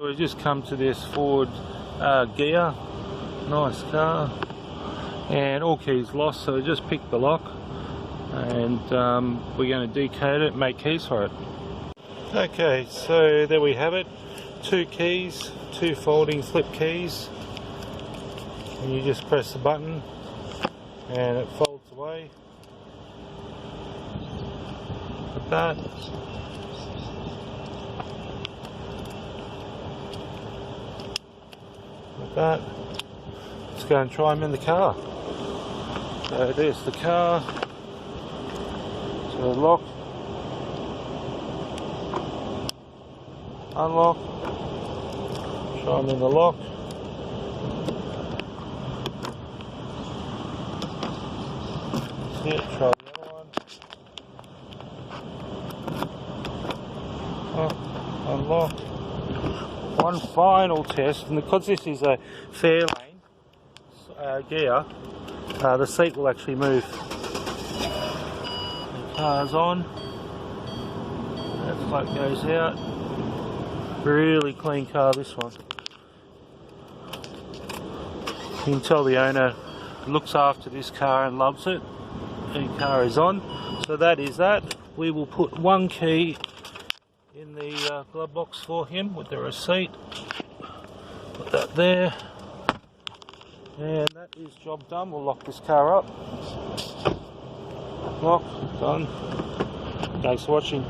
We've just come to this Ford Ghia, nice car, and all keys lost, so we just picked the lock and we're going to decode it and make keys for it. Okay, so there we have it, 2 keys, 2 folding flip keys, and you just press the button and it folds away like that. Like that. Let's go and try them in the car. So there's the car. So lock, unlock, try them in the lock. That's it, try the other one. Oh, unlock. One final test, and because this is a fair lane gear, the seat will actually move. The car's on, that float goes out. Really clean car, this one. You can tell the owner looks after this car and loves it. The car is on, so that is that. We will put 1 key in the glove box for him with the receipt. Put that there, and that is job done. We'll lock this car up. Lock, done. Thanks for watching.